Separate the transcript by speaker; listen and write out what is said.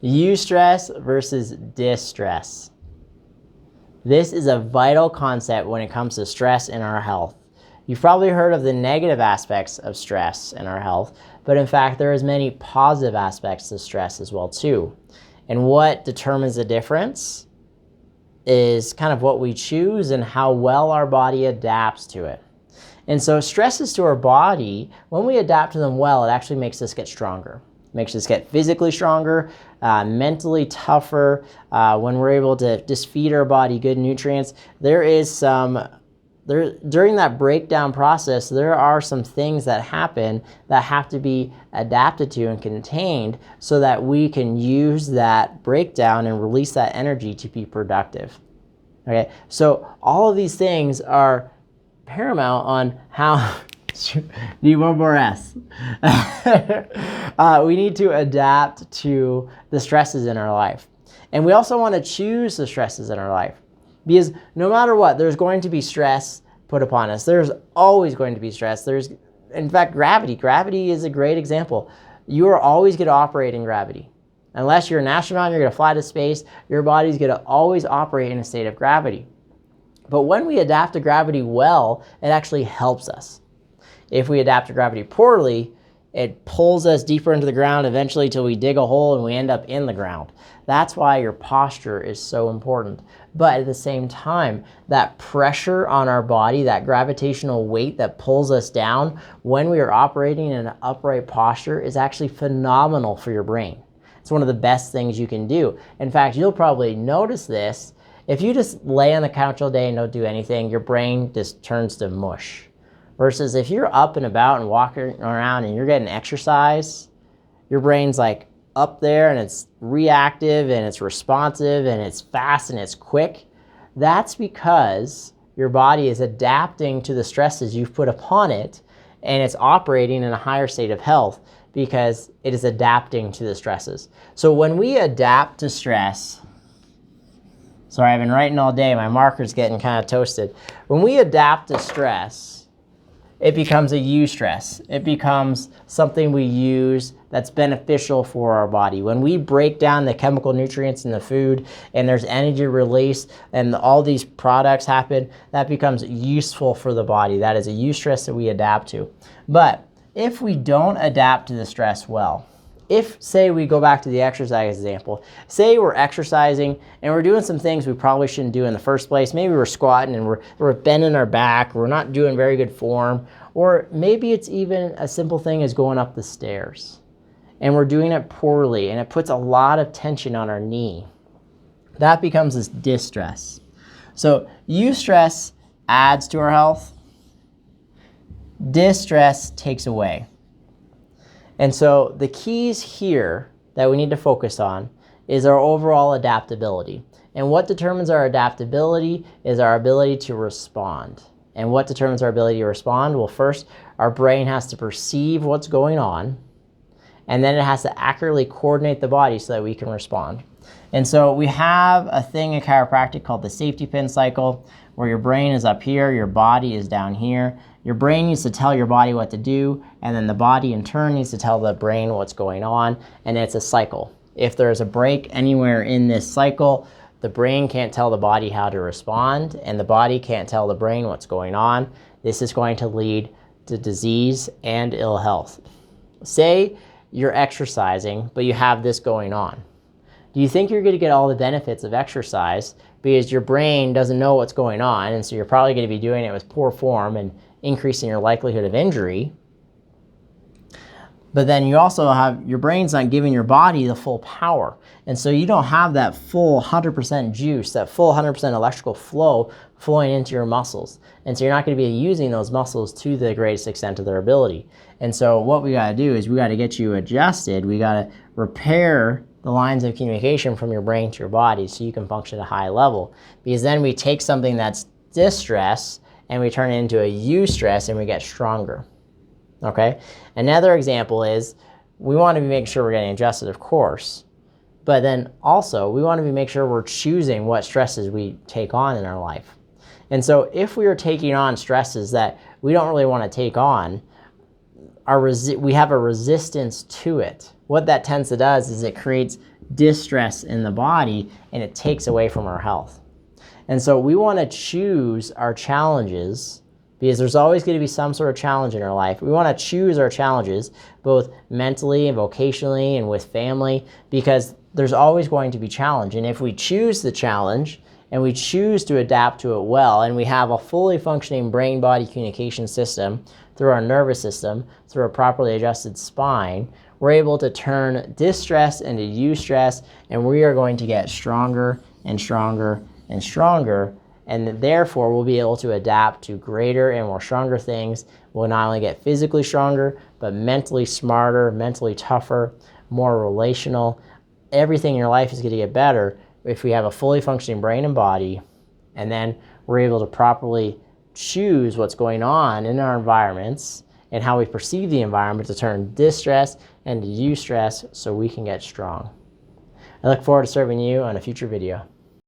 Speaker 1: Eustress versus distress. This is a vital concept when it comes to stress in our health. You've probably heard of the negative aspects of stress in our health, but in fact there is many positive aspects to stress as well too. And what determines the difference is kind of what we choose and how well our body adapts to it. And so stresses to our body, when we adapt to them well, it actually makes us get stronger. It makes us get physically stronger, mentally tougher. When we're able to just feed our body good nutrients, during that breakdown process, there are some things that happen that have to be adapted to and contained so that we can use that breakdown and release that energy to be productive. Okay, so all of these things are paramount on how need one more S. We need to adapt to the stresses in our life. And we also want to choose the stresses in our life. Because no matter what, there's going to be stress put upon us. There's always going to be stress. In fact, gravity. Gravity is a great example. You are always going to operate in gravity. Unless you're an astronaut, you're going to fly to space, your body's going to always operate in a state of gravity. But when we adapt to gravity well, it actually helps us. If we adapt to gravity poorly, it pulls us deeper into the ground eventually till we dig a hole and we end up in the ground. That's why your posture is so important. But at the same time, that pressure on our body, that gravitational weight that pulls us down when we are operating in an upright posture is actually phenomenal for your brain. It's one of the best things you can do. In fact, you'll probably notice this. If you just lay on the couch all day and don't do anything, your brain just turns to mush. Versus if you're up and about and walking around and you're getting exercise, your brain's like up there and it's reactive and it's responsive and it's fast and it's quick. That's because your body is adapting to the stresses you've put upon it and it's operating in a higher state of health because it is adapting to the stresses. So when we adapt to stress, sorry, I've been writing all day, my marker's getting kind of toasted. When we adapt to stress, it becomes a eustress. It becomes something we use that's beneficial for our body. When we break down the chemical nutrients in the food and there's energy release and all these products happen, that becomes useful for the body. That is a eustress that we adapt to. But if we don't adapt to the stress well, if, say, we go back to the exercise example, say we're exercising and we're doing some things we probably shouldn't do in the first place. Maybe we're squatting and we're bending our back, we're not doing very good form, or maybe it's even a simple thing as going up the stairs and we're doing it poorly and it puts a lot of tension on our knee. That becomes this distress. So eustress adds to our health, distress takes away. And so the keys here that we need to focus on is our overall adaptability. And what determines our adaptability is our ability to respond. And what determines our ability to respond? Well, first, our brain has to perceive what's going on, and then it has to accurately coordinate the body so that we can respond. And so we have a thing in chiropractic called the safety pin cycle, where your brain is up here, your body is down here. Your brain needs to tell your body what to do, and then the body in turn needs to tell the brain what's going on, and it's a cycle. If there's a break anywhere in this cycle, the brain can't tell the body how to respond, and the body can't tell the brain what's going on. This is going to lead to disease and ill health. Say you're exercising, but you have this going on. Do you think you're going to get all the benefits of exercise because your brain doesn't know what's going on, and so you're probably going to be doing it with poor form and increasing your likelihood of injury? But then you also have, your brain's not giving your body the full power. And so you don't have that full 100% juice, that full 100% electrical flow flowing into your muscles. And so you're not going to be using those muscles to the greatest extent of their ability. And so what we got to do is we got to get you adjusted. We got to repair the lines of communication from your brain to your body so you can function at a high level. Because then we take something that's distress and we turn it into a eustress and we get stronger. Okay? Another example is we want to make sure we're getting adjusted, of course, but then also we want to make sure we're choosing what stresses we take on in our life. And so if we are taking on stresses that we don't really want to take on, we have a resistance to it. What that tends to do is it creates distress in the body, and it takes away from our health. And so we want to choose our challenges, because there's always going to be some sort of challenge in our life. We want to choose our challenges, both mentally and vocationally and with family, because there's always going to be challenge. And if we choose the challenge and we choose to adapt to it well, and we have a fully functioning brain-body communication system through our nervous system, through a properly adjusted spine, we're able to turn distress into eustress, and we are going to get stronger and stronger and stronger, and therefore we'll be able to adapt to greater and more stronger things. We'll not only get physically stronger, but mentally smarter, mentally tougher, more relational. Everything in your life is going to get better if we have a fully functioning brain and body, and then we're able to properly choose what's going on in our environments and how we perceive the environment to turn distress into eustress so we can get strong. I look forward to serving you on a future video.